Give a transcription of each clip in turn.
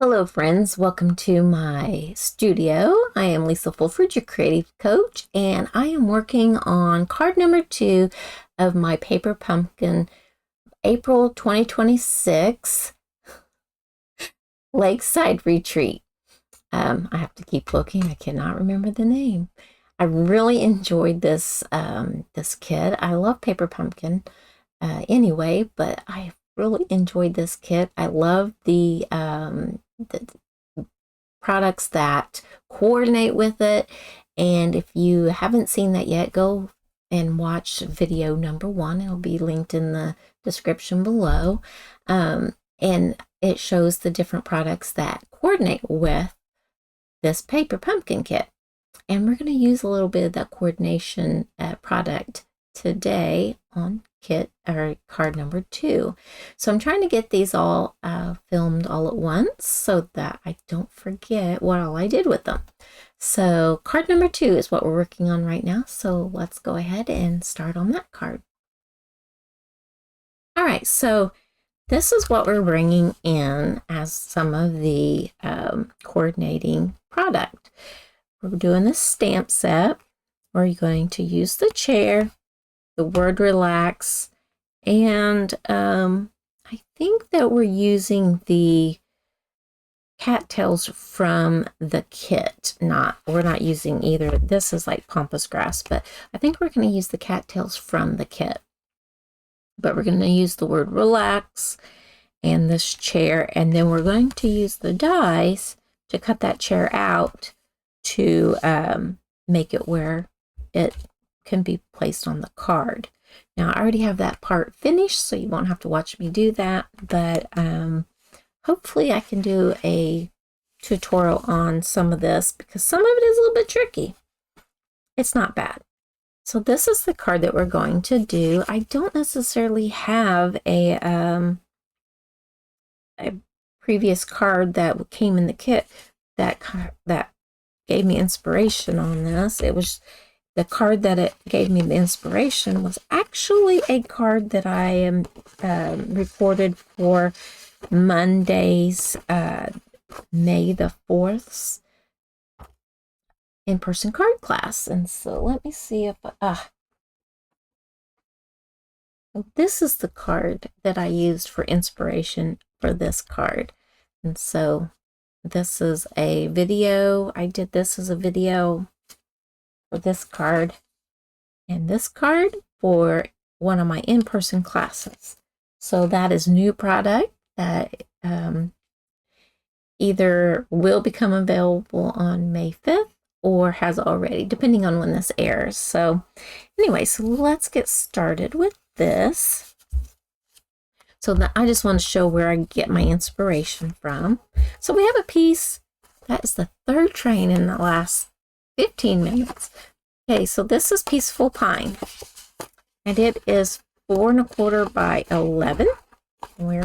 Hello friends, welcome to my studio. I am Lisa Fulford, your creative coach, and I am working on card number 2 of my Paper Pumpkin April 2026 Lakeside Retreat. I have to keep looking, I cannot remember the name. I really enjoyed this kit. I love Paper Pumpkin anyway, but I really enjoyed this kit. I love the products that coordinate with it. And if you haven't seen that yet, go and watch video number 1. It'll be linked in the description below. And it shows the different products that coordinate with this Paper Pumpkin kit. And we're going to use a little bit of that coordination product today on kit or card number 2. So I'm trying to get these all filmed all at once so that I don't forget what all I did with them. So card number 2 is what we're working on right now. So let's go ahead and start on that card. All right, so this is what we're bringing in as some of the coordinating product. We're doing the stamp set. We're going to use the chair, the word relax, and I think that we're using the cattails from the kit. We're not using either. This is like pampas grass, but I think we're going to use the cattails from the kit. But we're going to use the word relax and this chair, and then we're going to use the dies to cut that chair out to make it where it can be placed on the card. Now I already have that part finished, so you won't have to watch me do that, but hopefully I can do a tutorial on some of this because some of it is a little bit tricky. It's not bad. So this is the card that we're going to do. I don't necessarily have a previous card that came in the kit that gave me inspiration on this. It was the card that it gave me the inspiration was actually a card that I am recorded for Monday's May the 4th's in-person card class. And so let me see if this is the card that I used for inspiration for this card. And so this is a video. I did this as a video for this card and this card for one of my in-person classes. So that is new product that either will become available on May 5th or has already, depending on when this airs. So anyway, so let's get started with this. So I just want to show where I get my inspiration from. So we have a piece that is the 3rd train in the last 15 minutes. Okay, so this is Peaceful Pine, and it is 4 1/4 by 11. We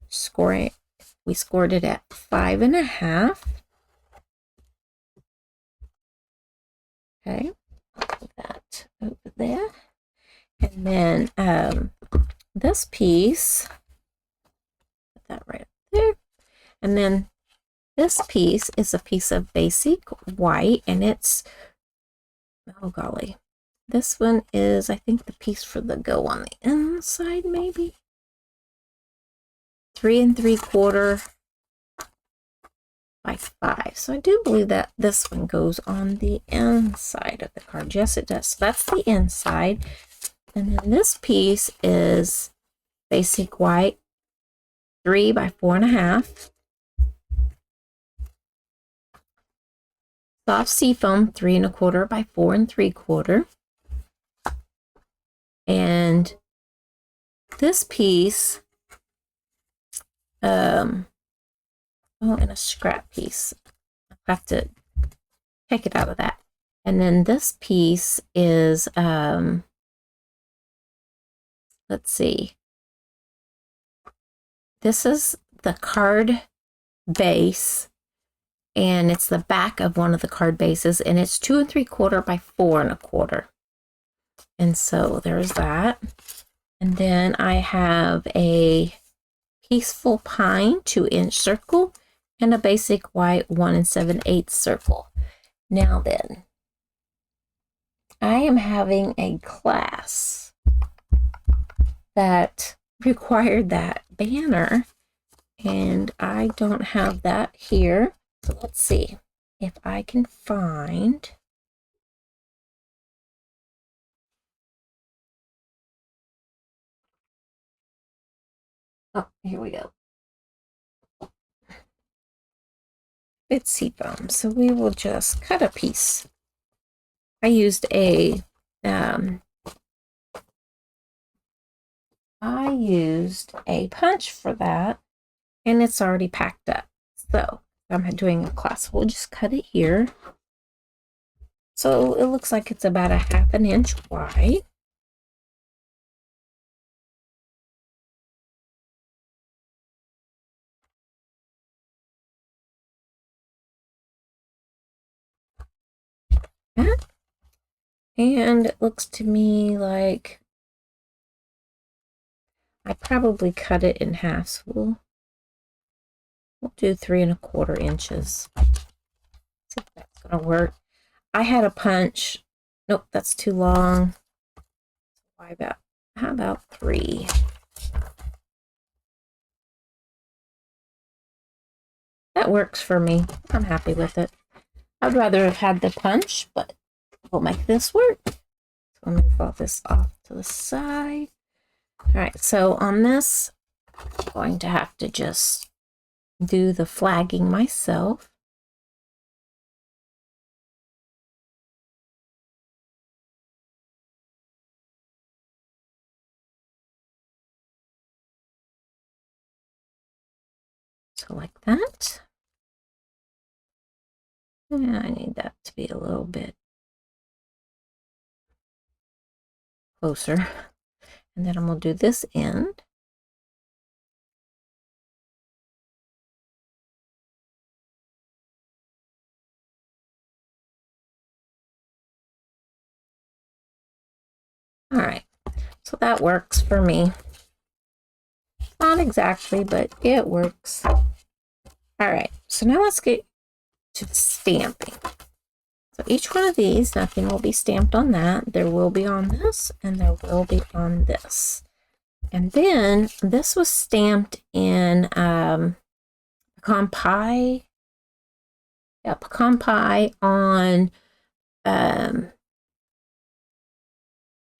scored it at 5 1/2. Okay, put that over there. And then this piece, put that right up there. And then this piece is a piece of basic white, and it's, oh golly, this one is, I think, the piece for the go on the inside, maybe 3 3/4 by 5. So I do believe that this one goes on the inside of the card. Yes, it does. So that's the inside. And then this piece is basic white, 3 by 4 1/2. Soft seafoam, 3 1/4 by 4 3/4. And this piece, and a scrap piece. I have to take it out of that. And then this piece is, let's see. This is the card base, and it's the back of one of the card bases, and it's 2 3/4 by 4 1/4. And so there's that. And then I have a Peaceful Pine 2-inch circle, and a basic white 1 7/8 circle. Now then, I am having a class that required that banner, and I don't have that here. So let's see if I can find. Oh, here we go. It's seafoam, so we will just cut a piece. I used a punch for that, and it's already packed up. So I'm doing a class. We'll just cut it here. So it looks like it's about a 1/2 inch wide. And it looks to me like I probably cut it in half. So we'll do 3 1/4 inches. See if that's gonna work. I had a punch. Nope, that's too long. How about 3? That works for me. I'm happy with it. I'd rather have had the punch, but we'll make this work. So I'll move all this off to the side. All right, so on this, I'm going to have to just do the flagging myself. So like that. And I need that to be a little bit closer. And then I'm going to do this end. All right, so that works for me. Not exactly, but it works. All right, so now let's get to the stamping. So each one of these, nothing will be stamped on that. There will be on this, and there will be on this. And then this was stamped in pecan pie. Yeah, pecan pie on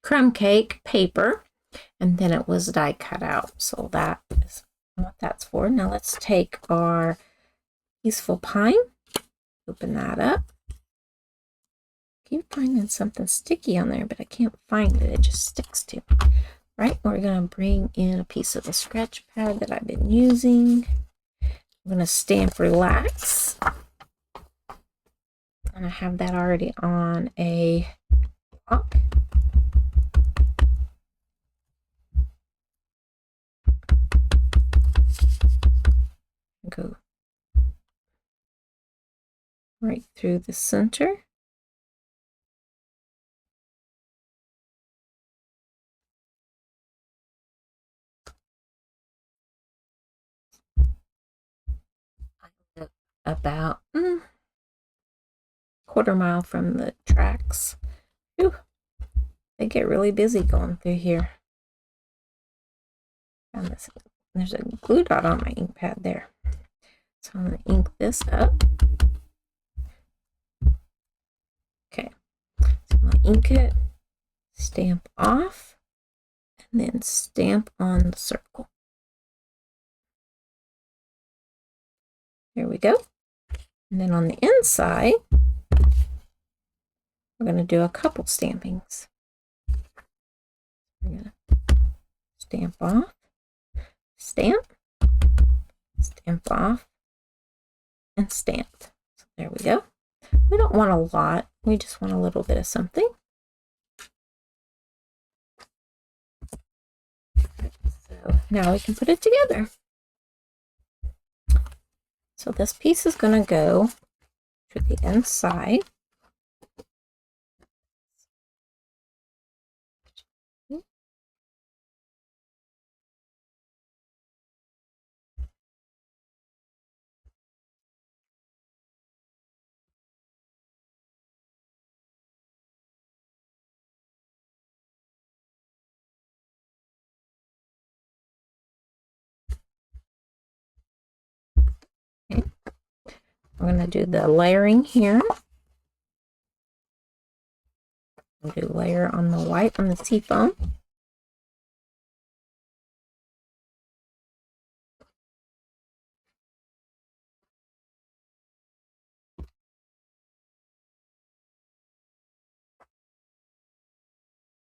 crumb cake paper, and then it was die cut out. So that is what that's for. Now let's take our peaceful pine, open that up. I keep finding something sticky on there, but I can't find it. It just sticks to me. Right, we're going to bring in a piece of the scratch pad that I've been using. I'm going to stamp relax. And I have that already on a block. Go right through the center. About 1/4 mile from the tracks. Whew. They get really busy going through here. And there's a glue dot on my ink pad there. So I'm going to ink this up. Okay, so I'm going to ink it, stamp off, and then stamp on the circle. There we go. And then on the inside, we're going to do a couple stampings. We're going to stamp off, stamp, stamp off, and stamp. So there we go. We don't want a lot. We just want a little bit of something. So now we can put it together. So this piece is going to go to the inside. I'm going to do the layering here. I'll do layer on the white on the seafoam.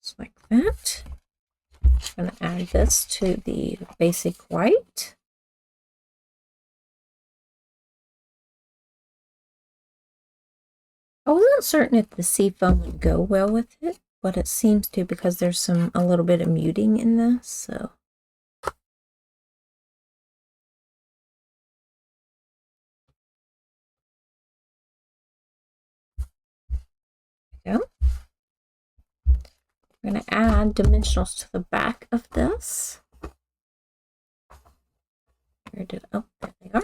Just like that. I'm going to add this to the basic white. I wasn't certain if the seafoam would go well with it, but it seems to because there's a little bit of muting in this, so. There we go. We're going to add dimensionals to the back of this. Where did, oh, there they are.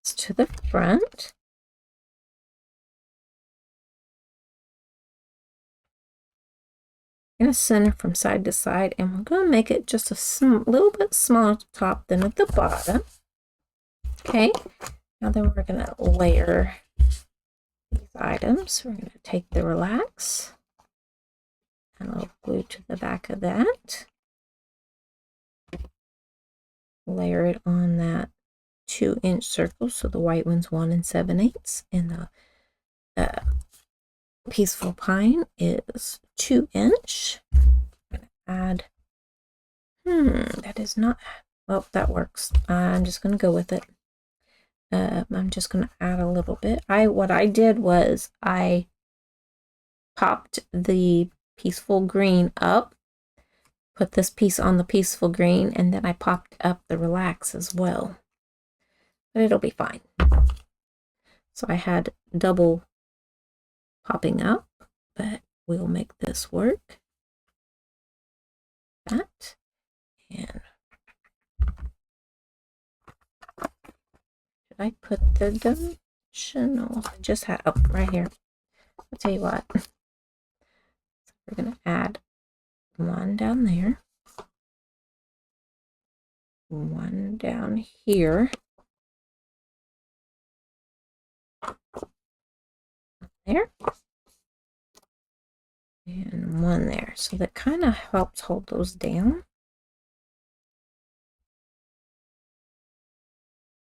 It's to the front. Going to center from side to side, and we're going to make it just a little bit smaller at the top than at the bottom. Okay, now then we're going to layer these items. We're going to take the relax and a little glue to the back of that. Layer it on that 2-inch circle, so the white one's 1 7/8, and the Peaceful Pine is 2-inch. I'm going to add, that is not, well, that works. I'm just going to go with it. I'm just going to add a little bit. What I did was I popped the Peaceful Green up, put this piece on the Peaceful Green, and then I popped up the Relax as well. But it'll be fine. So I had double popping up, but we'll make this work. That, and did I put the dimensionals? I just had up right here. I'll tell you what. So we're going to add one down there, one down here, there, and one there. So that kind of helps hold those down.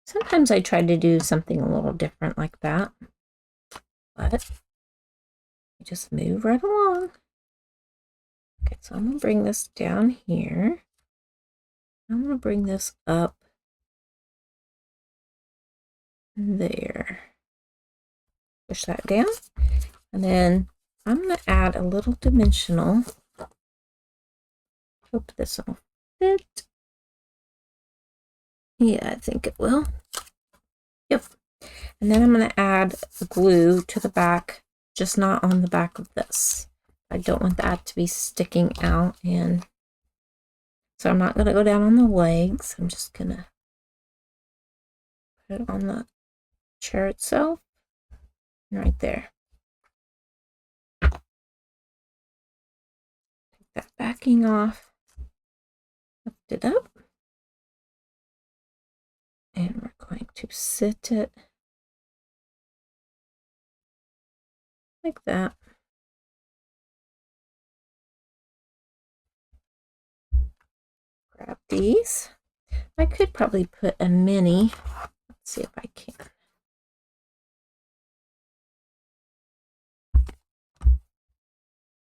Sometimes I try to do something a little different like that, but I just move right along. Okay, so I'm going to bring this down here. I'm going to bring this up there. Push that down. And then I'm going to add a little dimensional. Hope this will fit. Yeah, I think it will. Yep. And then I'm going to add glue to the back, just not on the back of this. I don't want that to be sticking out, and so I'm not going to go down on the legs. I'm just going to put it on the chair itself, right there. Take that backing off, lift it up, and we're going to sit it like that. Grab these. I could probably put a mini. Let's see if I can.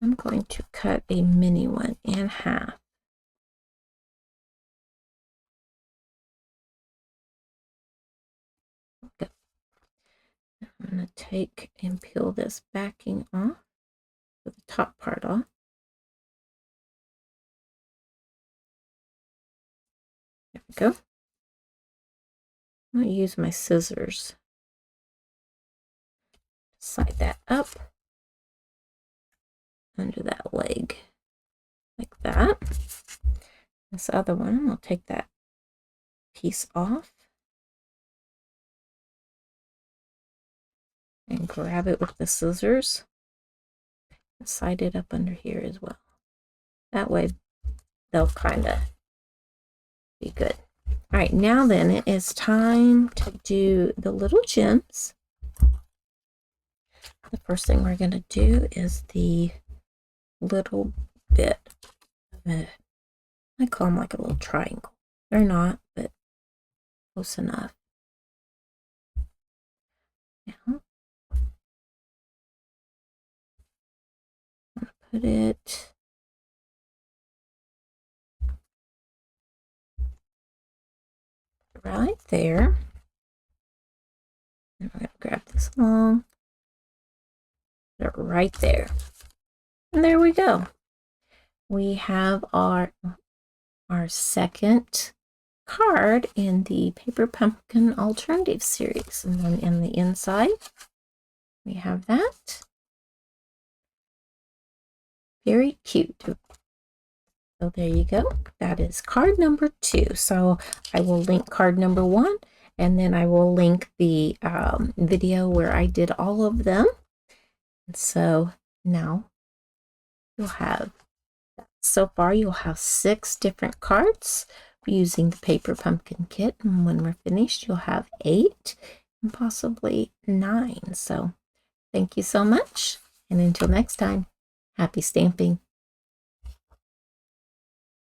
I'm going to cut a mini one in half. Okay. I'm going to take and peel this backing off, the top part off. There we go. I'm going to use my scissors. Slide that up under that leg, like that. This other one, I'm going to take that piece off. and grab it with the scissors. Slide it up under here as well. That way they'll kind of be good. All right, now then it is time to do the little gems. The first thing we're going to do is the little bit of it. I call them like a little triangle. They're not, but close enough. Now, I'm going to put it right there. And we're going to grab this along, put it right there. And there we go. We have our second card in the Paper Pumpkin Alternative series. And then in the inside, we have that. Very cute. So there you go. That is card number 2. So I will link card number 1, and then I will link the video where I did all of them. And so now you'll have, so far you'll have 6 different cards using the Paper Pumpkin Kit. And when we're finished, you'll have 8 and possibly 9. So thank you so much. And until next time, happy stamping.